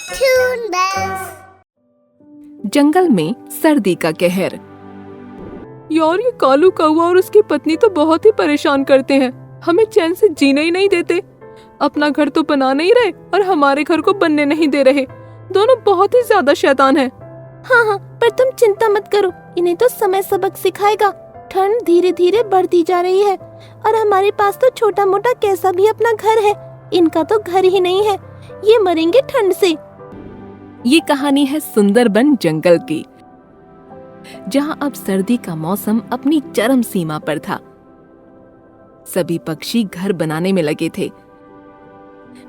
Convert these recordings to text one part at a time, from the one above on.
Toon Bells। जंगल में सर्दी का कहर। यार ये कालू कौवा और उसकी पत्नी तो बहुत ही परेशान करते हैं, हमें चैन से जीने ही नहीं देते। अपना घर तो बना नहीं रहे और हमारे घर को बनने नहीं दे रहे। दोनों बहुत ही ज्यादा शैतान हैं। हाँ, पर तुम चिंता मत करो, इन्हें तो समय सबक सिखाएगा। ठंड धीरे धीरे बढ़ती जा रही है और हमारे पास तो छोटा मोटा कैसा भी अपना घर है, इनका तो घर ही नहीं है। ये मरेंगे ठंड से। ये कहानी है सुंदरबन जंगल की, जहाँ अब सर्दी का मौसम अपनी चरम सीमा पर था। सभी पक्षी घर बनाने में लगे थे,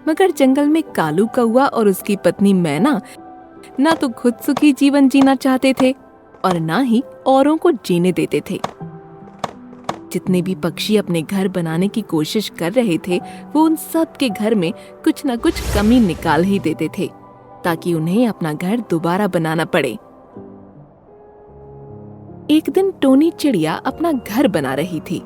मगर जंगल में कालू कौवा और उसकी पत्नी मैना ना तो खुद सुखी जीवन जीना चाहते थे और ना ही औरों को जीने देते थे। जितने भी पक्षी अपने घर बनाने की कोशिश कर रहे थे, वो उन सब के घर में कुछ न कुछ कमी निकाल ही देते थे, ताकि उन्हें अपना घर दोबारा बनाना पड़े। एक दिन टोनी चिड़िया अपना घर बना रही थी।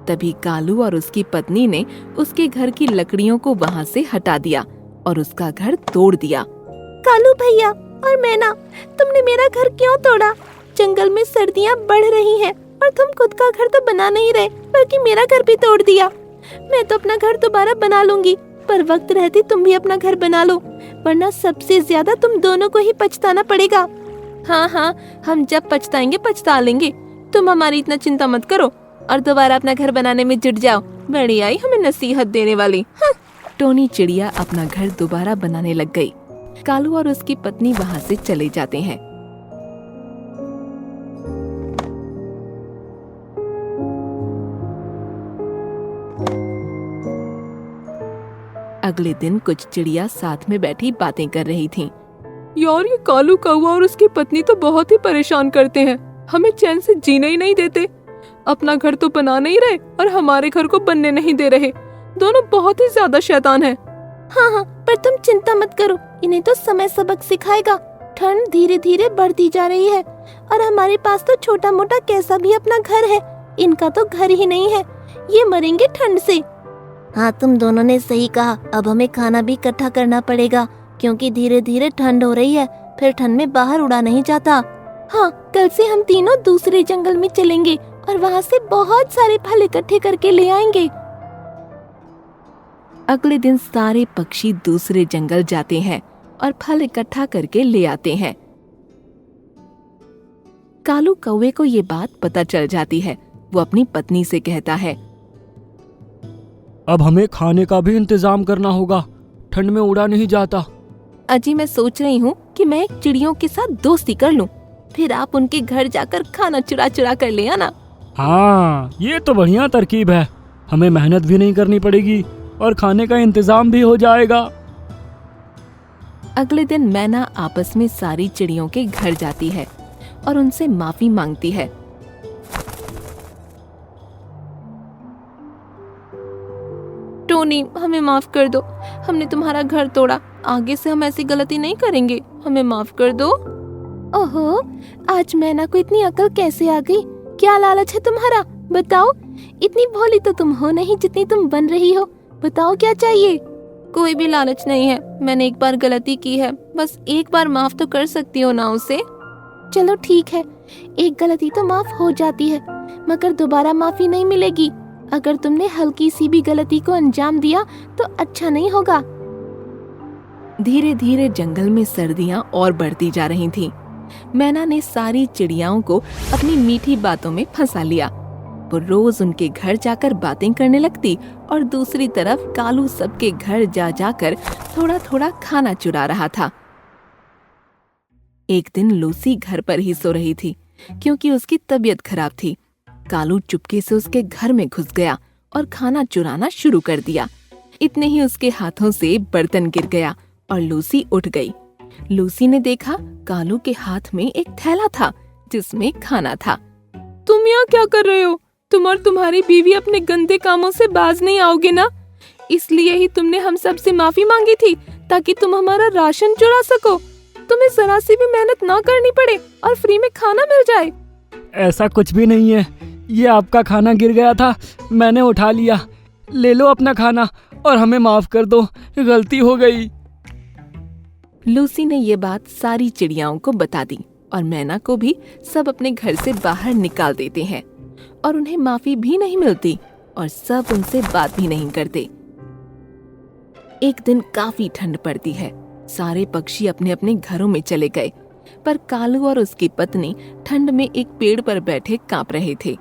तभी कालू और उसकी पत्नी ने उसके घर की लकड़ियों को वहां से हटा दिया और उसका घर तोड़ दिया। कालू भैया और मैना, तुमने मेरा घर क्यों तोड़ा? जंगल में सर्दियाँ बढ़ रही हैं और तुम खुद का घर तो बना नहीं रहे, बल्कि मेरा घर भी तोड़ दिया। मैं तो अपना घर दोबारा बना लूंगी, पर वक्त रहते तुम भी अपना घर बना लो, वरना सबसे ज्यादा तुम दोनों को ही पछताना पड़ेगा। हाँ, हम जब पछताएंगे पछता लेंगे। तुम हमारी इतना चिंता मत करो और दोबारा अपना घर बनाने में जुट जाओ। बड़ी आई हमें नसीहत देने वाली। टोनी चिड़िया अपना घर दोबारा बनाने लग गई। कालू और उसकी पत्नी वहां से चले जाते हैं। अगले दिन कुछ चिड़िया साथ में बैठी बातें कर रही थीं। यार ये कालू कौवा और उसकी पत्नी तो बहुत ही परेशान करते हैं, हमें चैन से जीने ही नहीं देते। अपना घर तो बना नहीं रहे और हमारे घर को बनने नहीं दे रहे। दोनों बहुत ही ज्यादा शैतान हैं। हाँ, पर तुम चिंता मत करो, इन्हें तो समय सबक सिखाएगा। ठंड धीरे धीरे बढ़ती जा रही है और हमारे पास तो छोटा मोटा कैसा भी अपना घर है, इनका तो घर ही नहीं है। ये मरेंगे ठंड से। हाँ, तुम दोनों ने सही कहा। अब हमें खाना भी इकट्ठा करना पड़ेगा, क्योंकि धीरे धीरे ठंड हो रही है, फिर ठंड में बाहर उड़ा नहीं जाता। हाँ, कल से हम तीनों दूसरे जंगल में चलेंगे और वहाँ से बहुत सारे फल इकट्ठे करके ले आएंगे। अगले दिन सारे पक्षी दूसरे जंगल जाते हैं और फल इकट्ठा करके ले आते हैं। कालू कौवे को ये बात पता चल जाती है। वो अपनी पत्नी से कहता है, अब हमें खाने का भी इंतजाम करना होगा, ठंड में उड़ा नहीं जाता। अजी, मैं सोच रही हूँ कि मैं एक चिड़ियों के साथ दोस्ती कर लूँ, फिर आप उनके घर जाकर खाना चुरा चुरा कर ले आना। हाँ, ये तो बढ़िया तरकीब है। हमें मेहनत भी नहीं करनी पड़ेगी और खाने का इंतजाम भी हो जाएगा। अगले दिन मैना आपस में सारी चिड़ियों के घर जाती है और उनसे माफी मांगती है। टोनी, हमें माफ कर दो, हमने तुम्हारा घर तोड़ा। आगे से हम ऐसी गलती नहीं करेंगे, हमें माफ कर दो। ओहो, आज मैना को इतनी अकल कैसे आ गई? क्या लालच है तुम्हारा, बताओ? इतनी भोली तो तुम हो नहीं जितनी तुम बन रही हो। बताओ क्या चाहिए? कोई भी लालच नहीं है, मैंने एक बार गलती की है, बस एक बार माफ तो कर सकती हो ना उसे। चलो ठीक है, एक गलती तो माफ हो जाती है, मगर दोबारा माफी नहीं मिलेगी। अगर तुमने हल्की सी भी गलती को अंजाम दिया तो अच्छा नहीं होगा। धीरे धीरे जंगल में सर्दियां और बढ़ती जा रही थीं। मैना ने सारी चिड़ियाओं को अपनी मीठी बातों में फंसा लिया। वो रोज उनके घर जाकर बातें करने लगती और दूसरी तरफ कालू सबके घर जा जाकर थोड़ा थोड़ा खाना चुरा रहा था। एक दिन लूसी घर पर ही सो रही थी, क्योंकि उसकी तबीयत खराब थी। कालू चुपके से उसके घर में घुस गया और खाना चुराना शुरू कर दिया। इतने ही उसके हाथों से बर्तन गिर गया और लूसी उठ गई। लूसी ने देखा कालू के हाथ में एक थैला था जिसमें खाना था। तुम यहाँ क्या कर रहे हो? तुम और तुम्हारी बीवी अपने गंदे कामों से बाज नहीं आओगे ना? इसलिए ही तुमने हम सब से माफी मांगी थी, ताकि तुम हमारा राशन चुरा सको। तुम्हें जरा सी भी मेहनत ना करनी पड़े और फ्री में खाना मिल जाए। ऐसा कुछ भी नहीं है, ये आपका खाना गिर गया था, मैंने उठा लिया। ले लो अपना खाना और हमें माफ कर दो, गलती हो गई। लूसी ने ये बात सारी चिड़ियाओं को बता दी और मैना को भी सब अपने घर से बाहर निकाल देते हैं और उन्हें माफी भी नहीं मिलती और सब उनसे बात भी नहीं करते। एक दिन काफी ठंड पड़ती है। सारे पक्षी अपने अपने घरों में चले गए, पर कालू और उसकी पत्नी ठंड में एक पेड़ पर बैठे कांप रहे थे।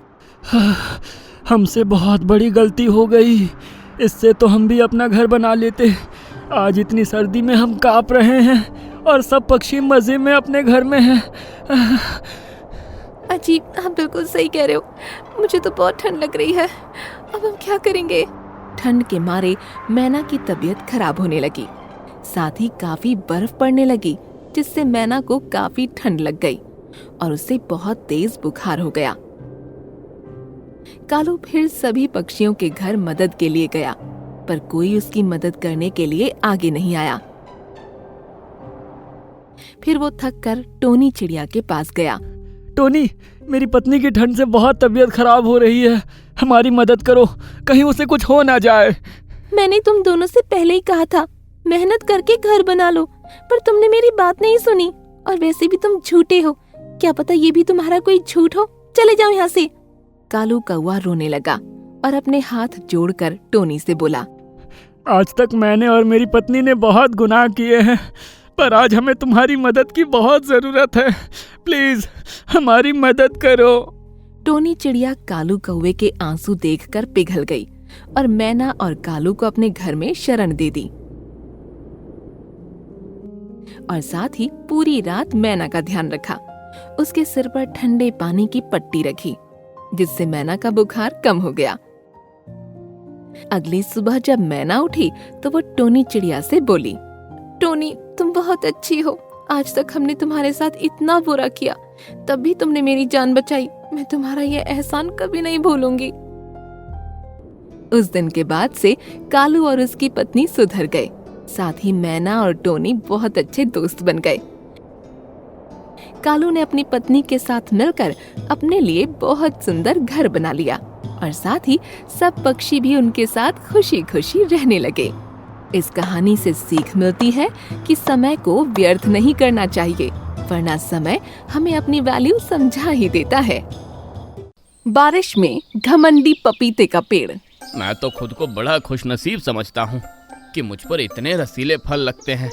हमसे बहुत बड़ी गलती हो गई। इससे तो हम भी अपना घर बना लेते। आज इतनी सर्दी में हम कांप रहे हैं और सब पक्षी मजे में अपने घर में हैं। अजी, आप बिल्कुल सही कह रहे हो। मुझे तो बहुत ठंड लग रही है। अब हम क्या करेंगे? ठंड के मारे मैना की तबीयत खराब होने लगी। साथ ही काफी बर्फ पड़ने लगी, जिससे मैना को काफी ठंड लग गई और उसे बहुत तेज बुखार हो गया। कालू फिर सभी पक्षियों के घर मदद के लिए गया, पर कोई उसकी मदद करने के लिए आगे नहीं आया। फिर वो थक कर टोनी चिड़िया के पास गया। टोनी, मेरी पत्नी की ठंड से बहुत तबीयत खराब हो रही है। हमारी मदद करो, कहीं उसे कुछ हो ना जाए। मैंने तुम दोनों से पहले ही कहा था मेहनत करके घर बना लो, पर तुमने मेरी बात नहीं सुनी। और वैसे भी तुम झूठे हो। क्या पता ये भी तुम्हारा कोई झूठ हो। चले जाओ यहाँ से। कालू कौवा रोने लगा और अपने हाथ जोड़कर टोनी से बोला, आज तक मैंने और मेरी पत्नी ने बहुत गुनाह किए हैं, पर आज हमें तुम्हारी मदद की बहुत जरूरत है। प्लीज हमारी मदद करो। टोनी चिड़िया कालू कौवे के आंसू देखकर पिघल गई और मैना और कालू को अपने घर में शरण दे दी और साथ ही पूरी रात मैना का ध्यान रखा। उसके सिर पर ठंडे पानी की पट्टी रखी, जिससे मैना का बुखार कम हो गया। अगली सुबह जब मैना उठी तो वो टोनी चिड़िया से बोली, टोनी, तुम बहुत अच्छी हो। आज तक हमने तुम्हारे साथ इतना बुरा किया, तब भी तुमने मेरी जान बचाई। मैं तुम्हारा ये एहसान कभी नहीं भूलूंगी। उस दिन के बाद से कालू और उसकी पत्नी सुधर गए। साथ ही मैना और टोनी बहुत अच्छे दोस्त बन गए। कालू ने अपनी पत्नी के साथ मिलकर अपने लिए बहुत सुंदर घर बना लिया और साथ ही सब पक्षी भी उनके साथ खुशी खुशी रहने लगे। इस कहानी से सीख मिलती है कि समय को व्यर्थ नहीं करना चाहिए, वरना समय हमें अपनी वैल्यू समझा ही देता है। बारिश में घमंडी पपीते का पेड़। मैं तो खुद को बड़ा खुशनसीब समझता हूँ कि मुझ पर इतने रसीले फल लगते हैं,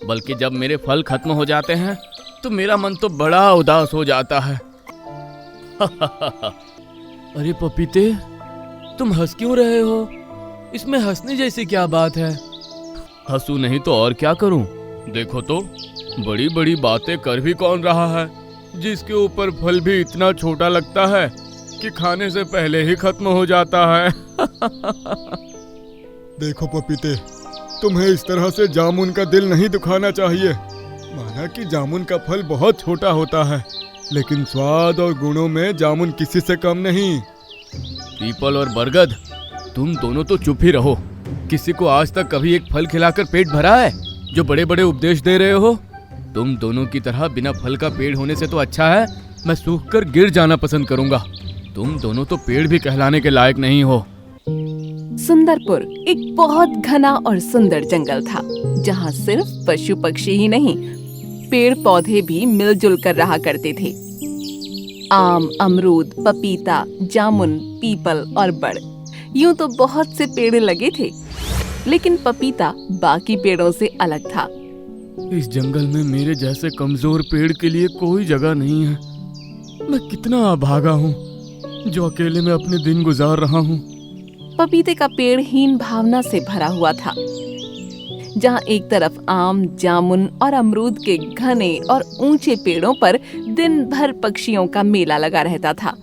बल्कि जब मेरे फल खत्म हो जाते हैं तो मेरा मन तो बड़ा उदास हो जाता है। अरे पपीते, तुम हंस क्यों रहे हो? इसमें हंसने जैसी क्या बात है? हंसू नहीं तो और क्या करूं? देखो तो, बड़ी बड़ी बातें कर भी कौन रहा है, जिसके ऊपर फल भी इतना छोटा लगता है कि खाने से पहले ही खत्म हो जाता है। देखो पपीते, तुम्हें इस तरह से जामुन का दिल नहीं दुखाना चाहिए। माना कि जामुन का फल बहुत छोटा होता है, लेकिन स्वाद और गुणों में जामुन किसी से कम नहीं। पीपल और बरगद, तुम दोनों तो चुप ही रहो। किसी को आज तक कभी एक फल खिलाकर पेट भरा है, जो बड़े बड़े उपदेश दे रहे हो? तुम दोनों की तरह बिना फल का पेड़ होने से तो अच्छा है मैं सूख कर गिर जाना पसंद करूंगा। तुम दोनों तो पेड़ भी कहलाने के लायक नहीं हो। सुंदरपुर एक बहुत घना और सुंदर जंगल था, जहाँ सिर्फ पशु पक्षी ही नहीं, पेड़ पौधे भी मिलजुल कर रहा करते थे। आम, अमरूद, पपीता, जामुन, पीपल और बड़, यूं तो बहुत से पेड़ लगे थे, लेकिन पपीता बाकी पेड़ों से अलग था। इस जंगल में मेरे जैसे कमजोर पेड़ के लिए कोई जगह नहीं है। मैं कितना अभागा हूँ जो अकेले में अपने दिन गुजार रहा हूँ। पपीते का पेड़ हीन भावना से भरा हुआ था, जहाँ एक तरफ आम, जामुन और अमरूद के घने और ऊंचे पेड़ों पर दिन भर पक्षियों का मेला लगा रहता था,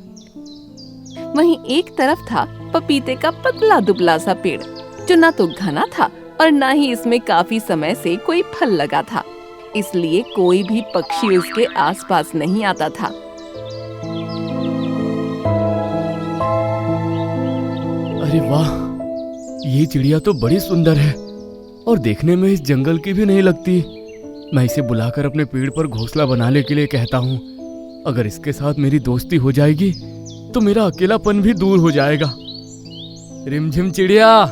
वहीं एक तरफ था पपीते का पतला दुबला सा पेड़, जो न तो घना था और न ही इसमें काफी समय से कोई फल लगा था, इसलिए कोई भी पक्षी उसके आसपास नहीं आता था। अरे वाह, ये चिड़िया तो बड़ी सुंदर है और देखने में इस जंगल की भी नहीं लगती। मैं इसे बुलाकर अपने पेड़ पर घोंसला बनाने के लिए कहता हूँ। अगर इसके साथ मेरी दोस्ती हो जाएगी तो मेरा अकेलापन भी दूर हो जाएगा। रिमझिम चिड़िया,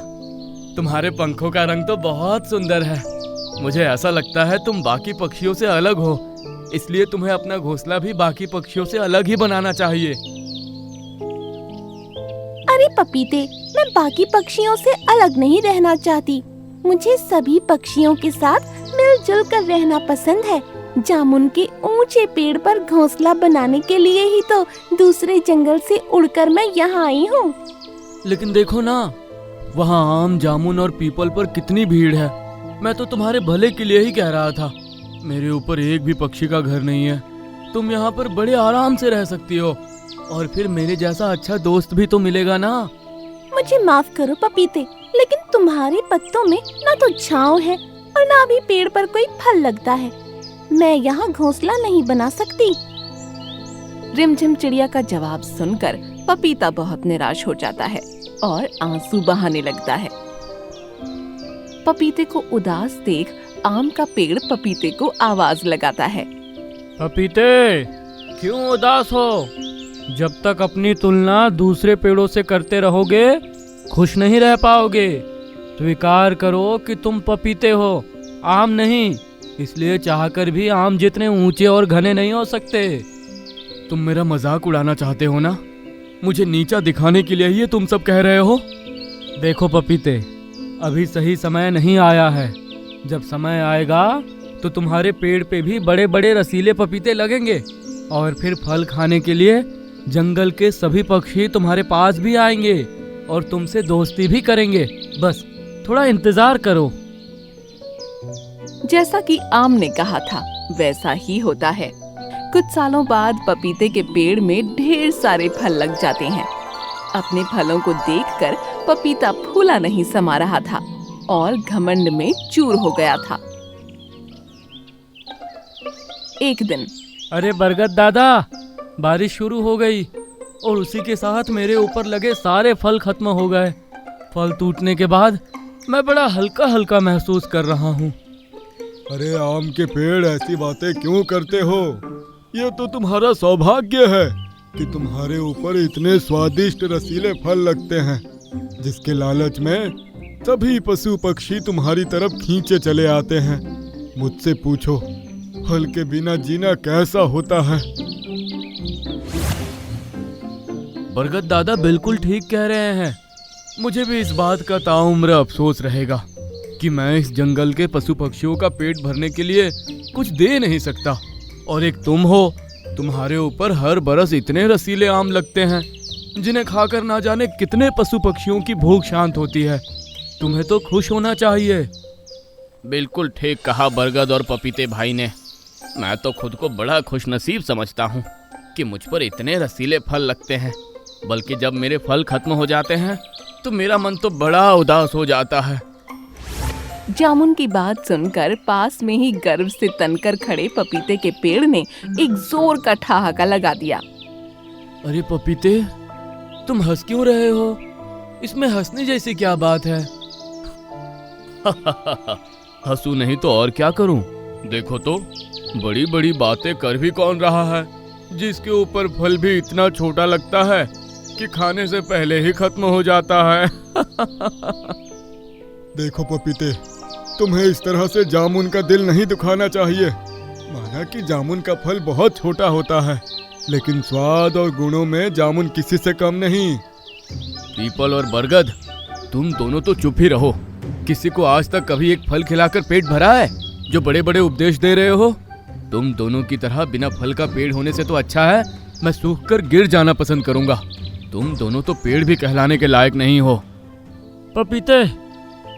तुम्हारे पंखों का रंग तो बहुत सुंदर है। मुझे ऐसा लगता है तुम बाकी पक्षियों से अलग हो, इसलिए तुम्हें अपना घोंसला भी बाकी पक्षियों से अलग ही बनाना चाहिए। अरे पपीते, मैं बाकी पक्षियों से अलग नहीं रहना चाहती। मुझे सभी पक्षियों के साथ मिलजुल कर रहना पसंद है। जामुन के ऊंचे पेड़ पर घोंसला बनाने के लिए ही तो दूसरे जंगल से उड़कर मैं यहाँ आई हूँ। लेकिन देखो ना, वहाँ आम, जामुन और पीपल पर कितनी भीड़ है। मैं तो तुम्हारे भले के लिए ही कह रहा था। मेरे ऊपर एक भी पक्षी का घर नहीं है। तुम यहाँ पर बड़े आराम से रह सकती हो, और फिर मेरे जैसा अच्छा दोस्त भी तो मिलेगा ना। मुझे माफ करो पपीते, लेकिन तुम्हारे पत्तों में ना तो छांव है और ना भी पेड़ पर कोई फल लगता है। मैं यहाँ घोंसला नहीं बना सकती। रिमझिम चिड़िया का जवाब सुनकर पपीता बहुत निराश हो जाता है और आंसू बहाने लगता है। पपीते को उदास देख आम का पेड़ पपीते को आवाज लगाता है। पपीते, क्यों उदास हो? जब तक अपनी तुलना दूसरे पेड़ों से करते रहोगे, खुश नहीं रह पाओगे। स्वीकार करो कि तुम पपीते हो, आम नहीं। इसलिए चाहकर भी आम जितने ऊंचे और घने नहीं हो सकते। तुम मेरा मजाक उड़ाना चाहते हो ना? मुझे नीचा दिखाने के लिए ये तुम सब कह रहे हो? देखो पपीते, अभी सही समय नहीं आया है। जब समय आएगा तो तुम्हारे पेड़ पे भी बड़े बड़े रसीले पपीते लगेंगे, और फिर फल खाने के लिए जंगल के सभी पक्षी तुम्हारे पास भी आएंगे और तुमसे दोस्ती भी करेंगे। बस थोड़ा इंतजार करो। जैसा कि आम ने कहा था वैसा ही होता है। कुछ सालों बाद पपीते के पेड़ में ढेर सारे फल लग जाते हैं। अपने फलों को देखकर पपीता फूला नहीं समा रहा था और घमंड में चूर हो गया था। एक दिन, अरे बरगद दादा, बारिश शुरू हो गई और उसी के साथ मेरे ऊपर लगे सारे फल खत्म हो गए। फल टूटने के बाद मैं बड़ा हल्का हल्का महसूस कर रहा हूँ। अरे आम के पेड़, ऐसी बातें क्यों करते हो? ये तो तुम्हारा सौभाग्य है कि तुम्हारे ऊपर इतने स्वादिष्ट रसीले फल लगते हैं, जिसके लालच में सभी पशु पक्षी तुम्हारी तरफ खींचे चले आते हैं। मुझसे पूछो, फल के बिना जीना कैसा होता है? बरगद दादा बिल्कुल ठीक कह रहे हैं। मुझे भी इस बात का ताउम्र अफसोस रहेगा कि मैं इस जंगल के पशु पक्षियों का पेट भरने के लिए कुछ दे नहीं सकता। और एक तुम हो, तुम्हारे ऊपर हर बरस इतने रसीले आम लगते हैं, जिन्हें खाकर ना जाने कितने पशु पक्षियों की भूख शांत होती है। तुम्हें तो खुश होना चाहिए। बिल्कुल ठीक कहा बरगद और पपीते भाई ने। मैं तो खुद को बड़ा खुशनसीब समझता हूँ कि मुझ पर इतने रसीले फल लगते हैं। बल्कि जब मेरे फल खत्म हो जाते हैं तो मेरा मन तो बड़ा उदास हो जाता है। जामुन की बात सुनकर पास में ही गर्व से तनकर खड़े पपीते के पेड़ ने एक जोर का ठहाका लगा दिया। अरे पपीते, तुम हंस क्यों रहे हो? इसमें हंसने जैसी क्या बात है? हंसू नहीं तो और क्या करूं? देखो तो, बड़ी बड़ी बातें कर भी कौन रहा है, जिसके ऊपर फल भी इतना छोटा लगता है कि खाने से पहले ही खत्म हो जाता है। देखो पपीते, तुम्हें इस तरह से जामुन का दिल नहीं दुखाना चाहिए। माना कि जामुन का फल बहुत छोटा होता है, लेकिन स्वाद और गुणों में जामुन किसी से कम नहीं। पीपल और बरगद, तुम दोनों तो चुप ही रहो। किसी को आज तक कभी एक फल खिलाकर पेट भरा है, जो बड़े बड़े उपदेश दे रहे हो? तुम दोनों की तरह बिना फल का पेड़ होने से तो अच्छा है मैं सूख कर गिर जाना पसंद करूंगा। तुम दोनों तो पेड़ भी कहलाने के लायक नहीं हो। पपीते,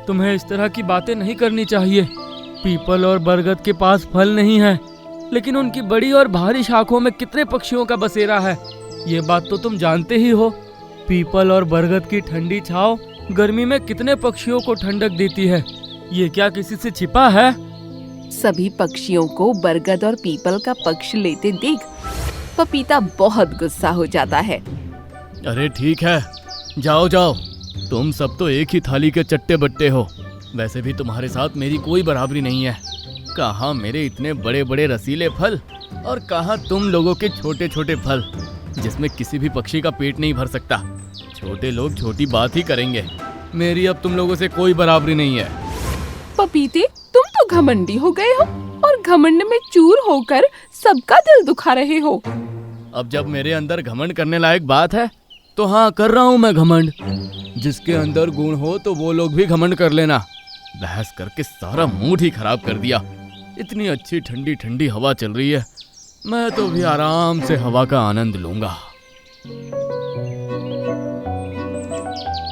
तुम्हें इस तरह की बातें नहीं करनी चाहिए। पीपल और बरगद के पास फल नहीं है, लेकिन उनकी बड़ी और भारी शाखों में कितने पक्षियों का बसेरा है, ये बात तो तुम जानते ही हो। पीपल और बरगद की ठंडी छांव गर्मी में कितने पक्षियों को ठंडक देती है, ये क्या किसी से छिपा है? सभी पक्षियों को बरगद और पीपल का पक्ष लेते देख पपीता बहुत गुस्सा हो जाता है। अरे ठीक है, जाओ जाओ, तुम सब तो एक ही थाली के चट्टे बट्टे हो। वैसे भी तुम्हारे साथ मेरी कोई बराबरी नहीं है। कहाँ मेरे इतने बड़े बड़े रसीले फल और कहाँ तुम लोगों के छोटे छोटे फल, जिसमें किसी भी पक्षी का पेट नहीं भर सकता। छोटे लोग छोटी बात ही करेंगे। मेरी अब तुम लोगों से कोई बराबरी नहीं है। पपीते, तुम तो घमंडी हो गए हो और घमंड में चूर होकर सबका दिल दुखा रहे हो। अब जब मेरे अंदर घमंड करने लायक बात है तो हाँ, कर रहा हूँ मैं घमंड। जिसके अंदर गुण हो तो वो लोग भी घमंड कर लेना। बहस करके सारा मूड ही खराब कर दिया। इतनी अच्छी ठंडी ठंडी हवा चल रही है, मैं तो भी आराम से हवा का आनंद लूंगा।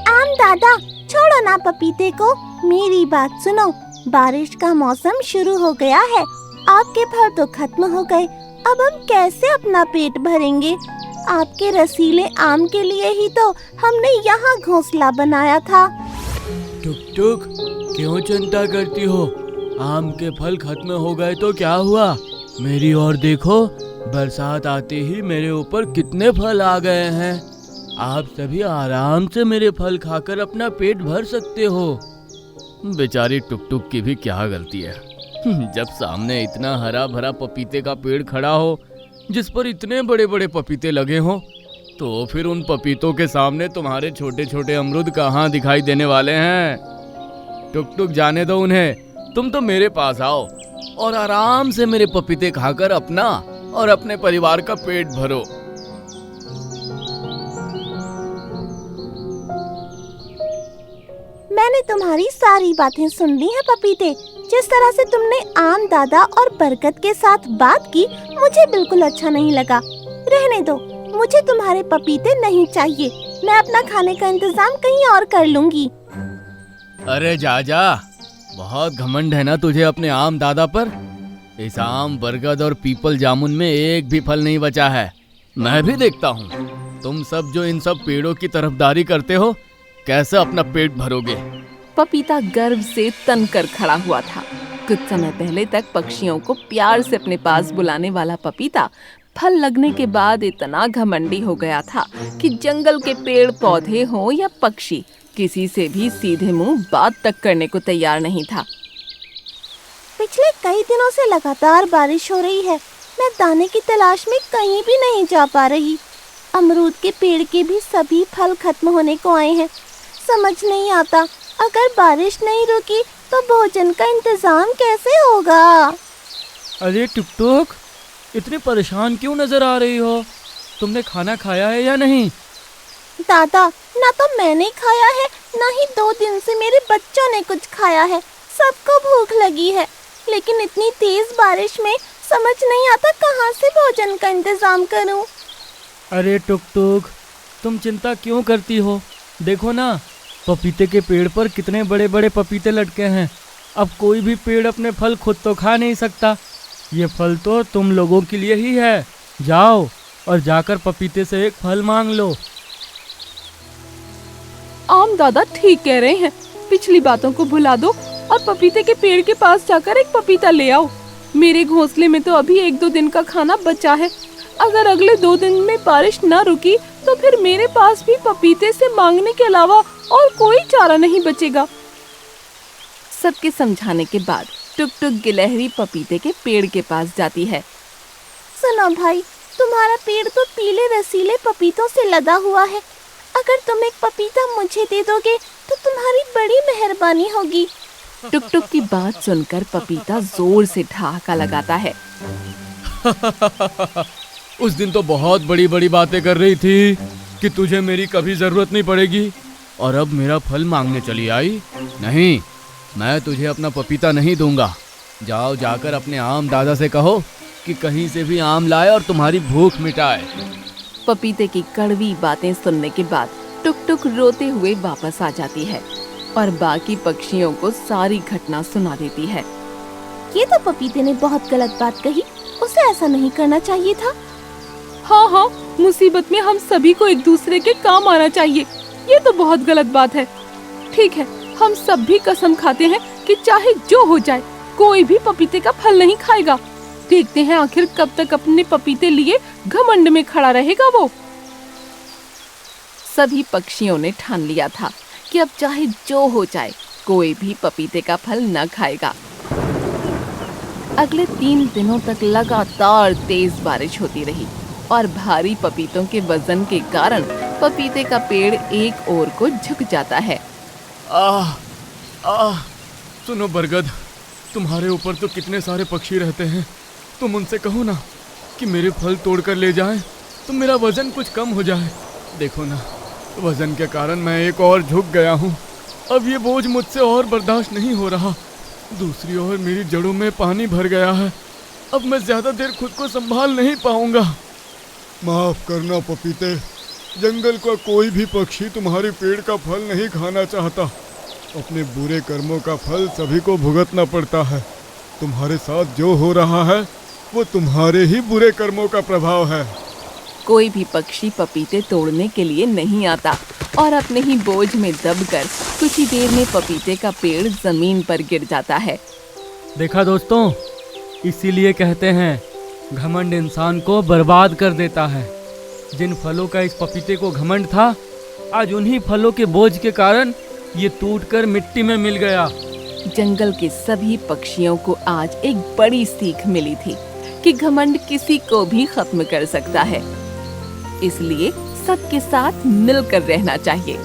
आम दादा, छोड़ो ना पपीते को, मेरी बात सुनो। बारिश का मौसम शुरू हो गया है, आपके फल तो खत्म हो गए, अब हम कैसे अपना पेट भरेंगे? आपके रसीले आम के लिए ही तो हमने यहाँ घोंसला बनाया था। टुक टुक, क्यों चिंता करती हो? आम के फल खत्म हो गए तो क्या हुआ? मेरी ओर देखो, बरसात आते ही मेरे ऊपर कितने फल आ गए हैं। आप सभी आराम से मेरे फल खाकर अपना पेट भर सकते हो। बेचारी टुक टुक की भी क्या गलती है। जब सामने इतना हरा भरा पपीते का पेड़ खड़ा हो जिस पर इतने बड़े बड़े पपीते लगे हों, तो फिर उन पपीतों के सामने तुम्हारे छोटे छोटे अमरूद कहाँ दिखाई देने वाले हैं। टुक टुक, जाने दो उन्हें, तुम तो मेरे पास आओ और आराम से मेरे पपीते खाकर अपना और अपने परिवार का पेट भरो। मैंने तुम्हारी सारी बातें सुन ली हैं पपीते। जिस तरह से तुमने आम दादा और बरगद के साथ बात की, मुझे बिल्कुल अच्छा नहीं लगा। रहने दो, मुझे तुम्हारे पपीते नहीं चाहिए। मैं अपना खाने का इंतजाम कहीं और कर लूंगी। अरे जा जा, बहुत घमंड है ना तुझे अपने आम दादा पर। इस आम, बरगद और पीपल जामुन में एक भी फल नहीं बचा है। मैं भी देखता हूँ तुम सब जो इन सब पेड़ों की तरफदारी करते हो, कैसे अपना पेट भरोगे। पपीता गर्व से तन कर खड़ा हुआ था। कुछ समय पहले तक पक्षियों को प्यार से अपने पास बुलाने वाला पपीता फल लगने के बाद इतना घमंडी हो गया था कि जंगल के पेड़ पौधे हों या पक्षी, किसी से भी सीधे मुंह बात तक करने को तैयार नहीं था। पिछले कई दिनों से लगातार बारिश हो रही है। मैं दाने की तलाश में कहीं भी नहीं जा पा रही। अमरूद के पेड़ के भी सभी फल खत्म होने को आए हैं। समझ नहीं आता, अगर बारिश नहीं रुकी तो भोजन का इंतजाम कैसे होगा? अरे टुक टुक, इतनी परेशान क्यों नजर आ रही हो? तुमने खाना खाया है या नहीं? दादा, ना तो मैंने खाया है, ना ही 2 दिन से मेरे बच्चों ने कुछ खाया है। सबको भूख लगी है, लेकिन इतनी तेज बारिश में समझ नहीं आता कहाँ से भोजन का इंतजाम करूं। अरे टुक टुक, तुम चिंता क्यों करती हो? देखो ना, पपीते के पेड़ पर कितने बड़े बड़े पपीते लटके हैं। अब कोई भी पेड़ अपने फल खुद तो खा नहीं सकता। ये फल तो तुम लोगों के लिए ही है। जाओ और जाकर पपीते से एक फल मांग लो। आम दादा ठीक कह रहे हैं, पिछली बातों को भुला दो और पपीते के पेड़ के पास जाकर एक पपीता ले आओ। मेरे घोंसले में तो अभी 1-2 दिन का खाना बचा है। अगर अगले 2 दिन में बारिश न रुकी तो फिर मेरे पास भी पपीते से मांगने के अलावा और कोई चारा नहीं बचेगा। सबके समझाने के बाद टुक टुक गिलहरी पपीते के पेड़ के पास जाती है। सुनो भाई, तुम्हारा पेड़ तो पीले रसीले पपीतों से लदा हुआ है। अगर तुम एक पपीता मुझे दे दोगे तो तुम्हारी बड़ी मेहरबानी होगी। टुक टुक की बात सुनकर पपीता जोर से ठहाका लगाता है। उस दिन तो बहुत बड़ी बड़ी बातें कर रही थी कि तुझे मेरी कभी जरूरत नहीं पड़ेगी, और अब मेरा फल मांगने चली आई। नहीं, मैं तुझे अपना पपीता नहीं दूंगा। जाओ, जाकर अपने आम दादा से कहो कि कहीं से भी आम लाए और तुम्हारी भूख मिटाए। पपीते की कड़वी बातें सुनने के बाद टुक टुक रोते हुए वापस आ जाती है और बाकी पक्षियों को सारी घटना सुना देती है। ये तो पपीते ने बहुत गलत बात कही, उसे ऐसा नहीं करना चाहिए था। हाँ, मुसीबत में हम सभी को एक दूसरे के काम आना चाहिए। ये तो बहुत गलत बात है। ठीक है, हम सब भी कसम खाते हैं कि चाहे जो हो जाए कोई भी पपीते का फल नहीं खाएगा। देखते हैं आखिर कब तक अपने पपीते लिए घमंड में खड़ा रहेगा वो। सभी पक्षियों ने ठान लिया था कि अब चाहे जो हो जाए कोई भी पपीते का फल न खाएगा। अगले 3 दिनों तक लगातार तेज बारिश होती रही और भारी पपीतों के वजन के कारण पपीते का पेड़ एक ओर को झुक जाता है। सुनो बरगद, तुम्हारे ऊपर तो कितने सारे पक्षी रहते हैं, तुम उनसे कहो ना कि मेरे फल तोड़कर ले जाएं, तो मेरा वजन कुछ कम हो जाए। देखो ना, वजन के कारण मैं एक और झुक गया हूँ। अब ये बोझ मुझसे और बर्दाश्त नहीं हो रहा। दूसरी ओर मेरी जड़ों में पानी भर गया है। अब मैं ज्यादा देर खुद को संभाल नहीं पाऊंगा। माफ करना पपीते, जंगल का कोई भी पक्षी तुम्हारे पेड़ का फल नहीं खाना चाहता। अपने बुरे कर्मों का फल सभी को भुगतना पड़ता है। तुम्हारे साथ जो हो रहा है वो तुम्हारे ही बुरे कर्मों का प्रभाव है। कोई भी पक्षी पपीते तोड़ने के लिए नहीं आता और अपने ही बोझ में दबकर कुछ ही देर में पपीते का पेड़ जमीन पर गिर जाता है। देखा दोस्तों, इसीलिए कहते हैं घमंड इंसान को बर्बाद कर देता है। जिन फलों का इस पपीते को घमंड था, आज उन्हीं फलों के बोझ के कारण ये टूटकर मिट्टी में मिल गया। जंगल के सभी पक्षियों को आज एक बड़ी सीख मिली थी कि घमंड किसी को भी खत्म कर सकता है। इसलिए सबके साथ मिलकर रहना चाहिए।